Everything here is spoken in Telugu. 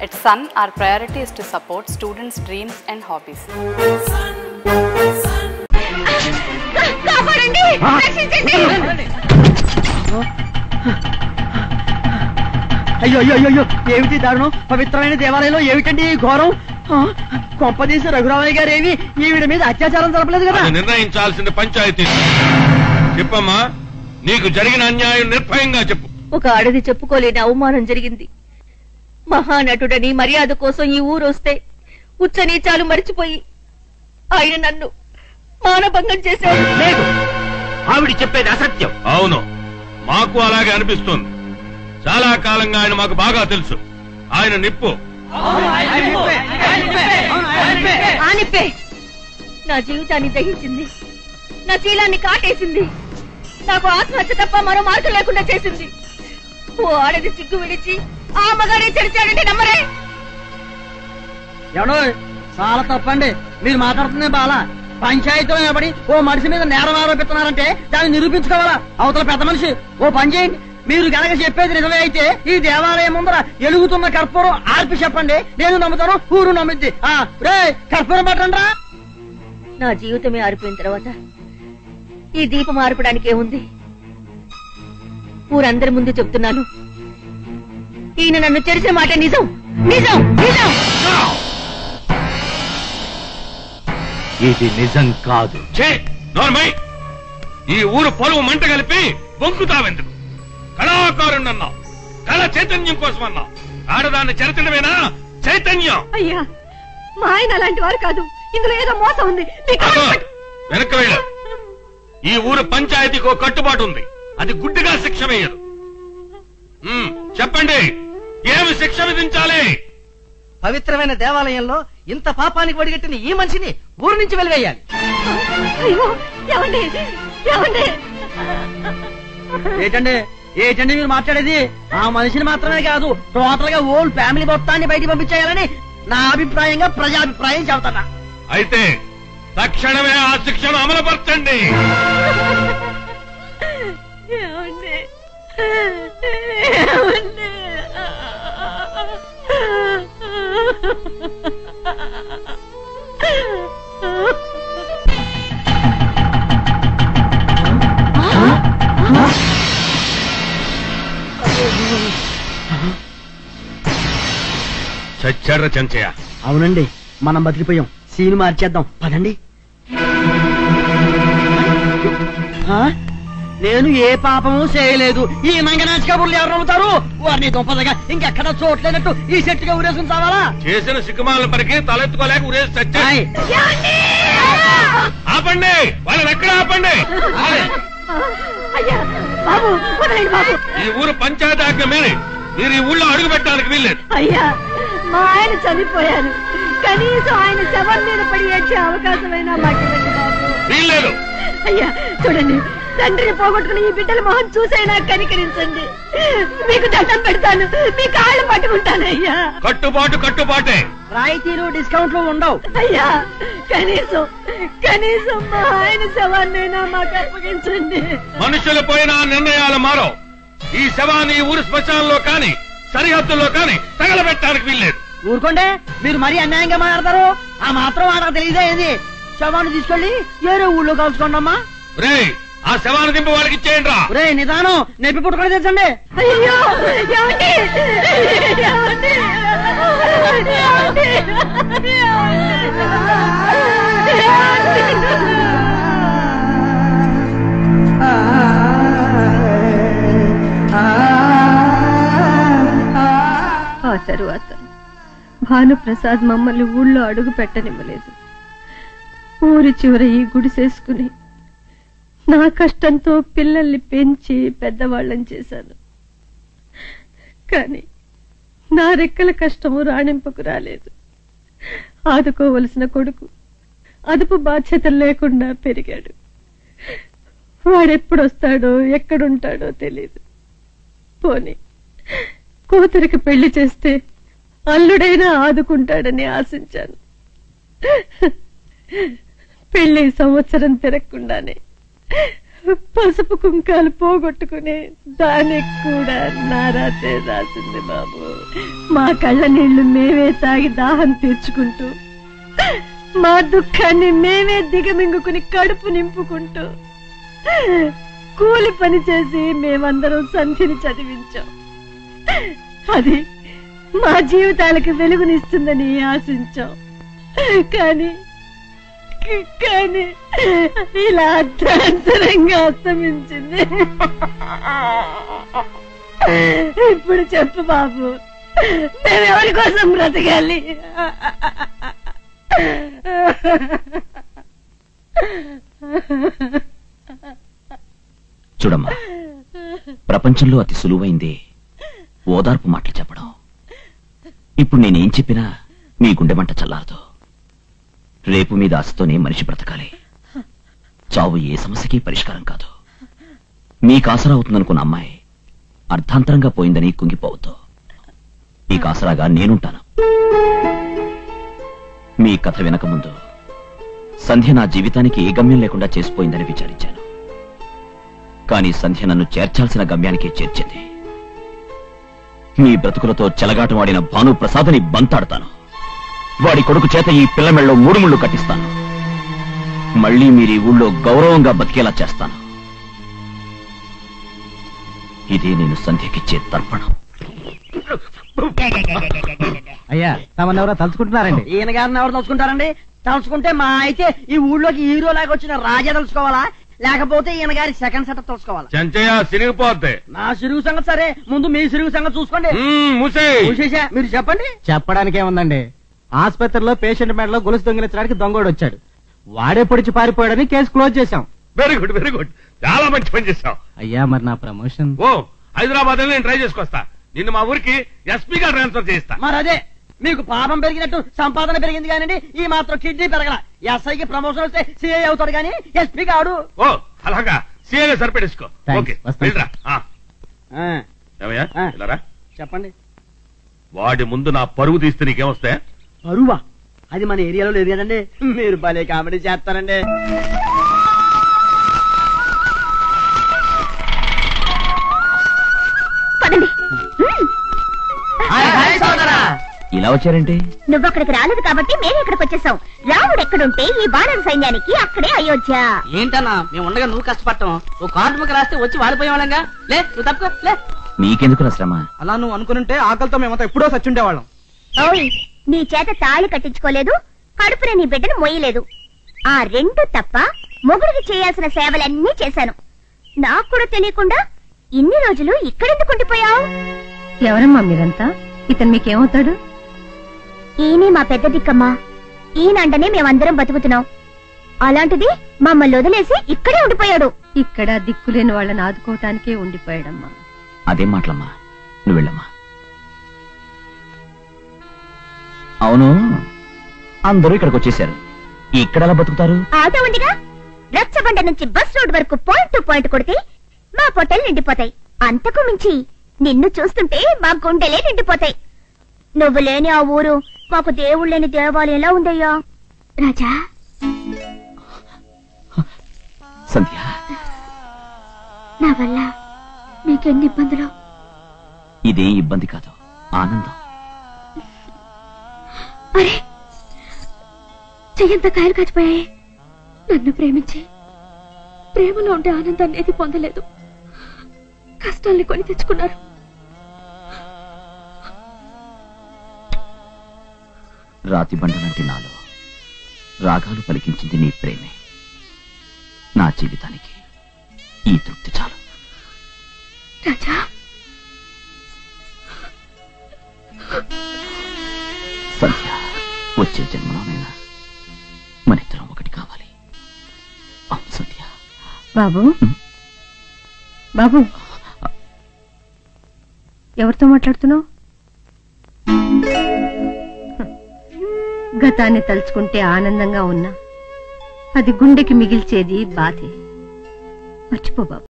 At Sun, our priority is to support students' dreams and hobbies. అయ్యో అయ్యో అయ్యో ఏమిటి దారుణం? పవిత్రమైన దేవాలయంలో ఏమిటండి ఈ ఘోరం? కొంపదీసి రఘురామయ్య గారు ఏమి ఈవిడ మీద అత్యాచారం జరపలేదు కదా? నిర్ణయించాల్సిన పంచాయతీ. చెప్పమ్మా, నీకు జరిగిన అన్యాయం నిర్భయంగా చెప్పు. ఒక ఆడది చెప్పుకోలేని అవమానం జరిగింది. మహానటుడని మర్యాద కోసం ఈ ఊరు వస్తే ఉచ్చ నీచాలు మరిచిపోయి ఆయన నన్ను మానభంగం చేశాడు. లేదు, ఆవిడ చెప్పేది అసత్యం. అవును, మాకు అలాగే అనిపిస్తుంది. చాలా కాలంగా ఆయన మాకు బాగా తెలుసు. ఆయన నిప్పు. ఆనిప్పే నా జీవితాన్ని దహించింది, నా శీలాన్ని కాటేసింది, నాకు ఆత్మహత్య తప్ప మరో మార్గం లేకుండా చేసింది. ఓ ఆడది సిగ్గు విడిచి ఆ మగాడే చెడిచాడంటే నమ్మరే? ఎవడో చాలా తప్పండి మీరు మాట్లాడుతుందే బాలా. పంచాయతీలో నిలబడి ఓ మనిషి మీద నేరం ఆరోపిస్తున్నారంటే దాన్ని నిరూపించుకోవాలా? అవతల పెద్ద మనిషి ఓ పని చేయండి, మీరు గనక చెప్పేది నిజమే అయితే ఈ దేవాలయం ముందర ఎలుగుతున్న కర్పూరం ఆర్పి చెప్పండి, నేను నమ్ముతాను, ఊరు నమ్మిద్ది. రే కర్పూరం పట్టండి. నా జీవితమే ఆరిపోయిన తర్వాత ఈ దీపం ఆర్పడానికి ఏముంది? ఊరందరి ముందు చెప్తున్నాను, ఈయన నన్ను చెరిసిన మాట నిజం నిజం నిజం. ఇది నిజం కాదు. ఈ ఊరు పొలవు మంట కలిపి బొంకుతావెందుకు? కళాకారుణ్ణన్నా, కళ చైతన్యం కోసం అన్నా. ఆడదాన్ని చెరచడమేనా చైతన్యం? అయ్యా, మా ఆయన అలాంటి వారు కాదు, ఇందులో ఏదో మోసం ఉంది. వెనక్కి వెళ్ళ. ఈ ఊరు పంచాయతీకో కట్టుబాటు ఉంది, అది గుడ్డిగా శిక్ష వేయదు. చెప్పండి, ఏమి శిక్ష విధించాలి? పవిత్రమైన దేవాలయంలో ఇంత పాపానికి ఒడిగట్టిన ఈ మనిషిని ఊరు నుంచి వెలివేయాలి. అయ్యో, ఏమండి ఏమండి? ఏంటండి ఏంటండి మీరు మాట్లాడేది? ఆ మనిషిని మాత్రమే కాదు, టోటల్ గా ఓల్డ్ ఫ్యామిలీ మొత్తాన్ని బయటికి పంపించేయాలని నా అభిప్రాయంగా ప్రజాభిప్రాయం చెబుతున్నా. అయితే తక్షణమే ఆ శిక్షను అమలుపరచండి. చచ్చాడ్ర చెంచయ్య. అవునండి, మనం బతికిపోయాం. సీన్ మార్చేద్దాం పదండి. నేను ఏ పాపము చేయలేదు. ఈ మంగనాచి కబుర్లు ఎవరు నమ్ముతారు? వారిని దొంపదగా ఇంకెక్కడ చోట్లేనట్టు ఈ సెట్టుగా ఊరేసుకుని చావాలా? చేసిన సిగ్గుమాల పరికి తలెత్తుకోలేక ఊరేసి చచ్చాయి. ఆపండి, వాళ్ళని ఎక్కడ ఆపండి. ఈ ఊరు పంచాయతీ ఆజ్ఞ మీరి మీరు ఈ ఊళ్ళో అడుగు పెట్టడానికి వీల్లేదు. అయ్యా, మా ఆయన చనిపోయారు, కనీసం ఆయన శవం మీద పడి ఏడ్చే అవకాశమైనా మాకు వీల్లేదు. అయ్యా చూడండి, తండ్రిని పోగొట్టుకుని ఈ బిడ్డల మొహం చూసైనా కనికరించండి. మీకు దండం పెడతాను, మీ కాళ్ళు పట్టుకుంటాను. అయ్యా, కట్టుబాటు కట్టుబాటే. రాయితీలు డిస్కౌంట్లు ఉండవు. అయ్యా, కనీసం కనీసం మా ఆయన శవాన్నైనా మాకు అప్పగించండి. మనుషులు పోయిన నిర్ణయాలు మారో. ఈ శవాన్ని ఊరు శ్మశానంలో కాని సరిహద్దుల్లో కాని తగలబెట్టడానికి వీల్లేదు. ఊరుకోండి, మీరు మరీ అన్యాయంగా మాట్లాడతారు. ఆ మాత్రం ఆడ తెలియదే ఏది? శవాన్ని తీసుకెళ్లి ఏరే ఊళ్ళో కలుసుకోండమ్మా. రే, ఆ శవాన్ని దింపి వాళ్ళకి ఇచ్చేయండి రా. రే, నిదానం, నెప్పి పుట్టుకొని తెచ్చండి. అయ్యో, ఏమండి? ఏమండి? ఆ తరువాత భానుప్రసాద్ మమ్మల్ని ఊళ్ళో అడుగు పెట్టనివ్వలేదు. ఊరి చివర ఈ గుడిసేసుకుని నా కష్టంతో పిల్లల్ని పెంచి పెద్దవాళ్ళని చేశాను. కాని నా రెక్కల కష్టము రాణింపుకు రాలేదు. ఆదుకోవలసిన కొడుకు అదుపు బాధ్యతలు లేకుండా పెరిగాడు. వాడెప్పుడొస్తాడో ఎక్కడుంటాడో తెలీదు. పోనీ కూతురికి పెళ్లి చేస్తే అల్లుడైనా ఆదుకుంటాడని ఆశించాను. పెళ్లి సంవత్సరం తిరగకుండానే పసుపు కుంకాలు పోగొట్టుకుని దానికి కూడా నారాతే రాసింది బాబు. మా కళ్ళ నీళ్లు మేమే తాగి దాహం తీర్చుకుంటూ, మా దుఃఖాన్ని మేమే దిగమింగుకుని కడుపు నింపుకుంటూ, కూలి పని చేసి మేమందరం సంధిని చదివించాం. అది మా జీవితాలకు వెలుగునిస్తుందని ఆశించాం. కానీ ఇలా అర్థాంతరంగా అస్తమించింది. ఇప్పుడు చెప్పు బాబు, మేమెవరి కోసం బ్రతకాలి? చూడమ్మా, ప్రపంచంలో అతి సులువైందే ఓదార్పు మాటలు చెప్పడం. ఇప్పుడు నేనేం చెప్పినా మీ గుండె మంట చల్లారదు. రేపు మీద ఆశతోనే మనిషి బ్రతకాలి. చావు ఏ సమస్యకి పరిష్కారం కాదు. మీకు ఆసరా అవుతుందనుకున్న అమ్మాయి అర్ధాంతరంగా పోయిందని కుంగిపోవద్దు. మీకు ఆసరాగా నేనుంటాను. మీ కథ వినక ముందు సంధ్య నా జీవితానికి ఏ గమ్యం లేకుండా చేసిపోయిందని విచారించాను. కానీ సంధ్య నన్ను చేర్చాల్సిన గమ్యానికే చేర్చింది. మీ బ్రతుకులతో చెలగాటమాడిన భానుప్రసాద్ని బంతాడతాను. వాడి కొడుకు చేత ఈ పిల్లమెళ్ళలో 3 ముళ్ళు కట్టిస్తాను. మళ్లీ మీరు ఈ ఊళ్ళో గౌరవంగా బతికేలా చేస్తాను. ఇదే నేను సంధ్యకిచ్చే తర్పణం. అయ్యా, తమన్నెవరో తలుచుకుంటున్నారండి. ఈయన గారిని ఎవరు తలుచుకుంటారండి? తలుచుకుంటే మా అయితే ఈ ఊళ్ళోకి హీరో లాగా వచ్చిన రాజా తలుచుకోవాలా, లేకపోతే ఈయన గారి సెకండ్ సెట్ తలుచుకోవాలా? చెంచయ్య సిరిగిపోద్ది. నా సిరుగు సంగతి సరే, ముందు మీ సిరుగు సంగతి చూసుకోండి. చూసేసా, మీరు చెప్పండి. చెప్పడానికి ఏముందండి, ఆసుపత్రిలో పేషెంట్ మెడలో గొలుసు దొంగిలించడానికి దొంగోడు వచ్చాడు. వాడే పొడిచి పారిపోయాడని కేసు క్లోజ్ చేశాం. వెరీ గుడ్, వెరీ గుడ్, చాలా మంచి పని చేశావు. అయ్యా, మరి నా ప్రమోషన్? ఓ, హైదరాబాద్ నేను ట్రై చేసుకొస్తా. నిన్ను మా ఊరికి ఎస్పీగా ట్రాన్స్ఫర్ చేయిస్తా. మరి అదే, మీకు పాపం పెరిగినట్టు సంపాదన పెరిగింది కానండి, ఈ మాత్రం కిడ్నీ పెరగల. ఎస్ఐకి ప్రమోషన్ వస్తే సిఐ అవుతాడు కానీ ఎస్పీ కాడు. ఓ, అలాగా సీఏగా సరిపెట్టేసుకో. ఓకే, వెళ్ళరా. ఏమయ్యా, చెప్పండి. వాడి ముందు నా పరువు తీస్తే నీకేమొస్తాయా? పరువా? అది మన ఏరియాలో లేదు కదండి. మీరు భలే కామెడీ చేస్తారండి. ఇలా వచ్చారంటే? నువ్వు అక్కడికి రాలేదు కాబట్టి మేము ఇక్కడికి వచ్చేసాం. రాముడు ఎక్కడుంటే ఈ బాణం సైన్యానికి అక్కడే అయోధ్య. ఏంటన్నా, మేము ఉండగా నువ్వు కష్టపడటం? ఓ కార్డు ముక్క రాస్తే వచ్చి వాడిపోయేవాళ్ళంగా. లే, నువ్వు తప్పుకో, లే. మీకెందుకు శ్రమ? అలా నువ్వు అనుకుంటే ఆకలితో మేమంతా ఎప్పుడో సచ్చుండేవాళ్ళం. ఓయ్, నీ చేత తాళి కట్టించుకోలేదు, కడుపున నీ బిడ్డను మోయలేదు. ఆ 2 తప్ప మొగుడికి చేయాల్సిన సేవలన్నీ చేశాను. నాకు కూడా తెలియకుండా ఇన్ని రోజులు ఇక్కడెందుకు ఉండిపోయావు? ఎవరమ్మా మీరంతా? ఇతను మీకేమవుతాడు? ఈయనే మా పెద్ద దిక్కమ్మా. ఈయనంటనే మేమందరం బతుకుతున్నాం. అలాంటిది మమ్మల్ని వదిలేసి ఇక్కడే ఉండిపోయాడు. ఇక్కడ దిక్కులేని వాళ్ళని ఆదుకోవటానికే ఉండిపోయాడమ్మా. అదేం మాటలమ్మా, నువ్వు వెళ్ళమ్మా. అవును, అందరూ ఇక్కడికి వచ్చేసారు. ఇక్కడ ఎలా బతుకుతారు? ఆటో ఉందిగా. రచ్చబండ నుంచి బస్ రోడ్ వరకు పాయింట్ టు పాయింట్ కొడితే మా పొట్టలు నిండిపోతాయి. అంతకు మించి నిన్ను చూస్తుంటే మా గుండెలే నిండిపోతాయి. నువ్వు లేని ఆ ఊరు మాకు దేవుడు లేని దేవాలయంలా ఉందయ్యా. రాజా, సంధ్య, నా వల్ల మీకెన్ని ఇబ్బందులు? ఇదే ఇబ్బంది కాదు, ఆనందం. అరే, చెయ్యంత కాయలు కాచిపోయాయి. నన్ను ప్రేమించి ప్రేమలో ఉండే ఆనందాన్ని ఏది పొందలేదు. కష్టాల్ని కొని తెచ్చుకున్నారు. రాతి బండలాంటి నాలో రాగాలు పలికించింది నీ ప్రేమే. నా జీవితానికి ఈ తృప్తి చాలు. రాజా, సంధ్య, వచ్చే జన్మలోనైనా మనిద్దరం ఒకటి కావాలి. అవును సంధ్య. బాబు, బాబు, ఎవరితో మాట్లాడుతున్నావు? గతాన్ని తలుచుకుంటే ఆనందంగా ఉన్నా అది గుండెకి మిగిల్చేది బాధే. మర్చిపో బాబు.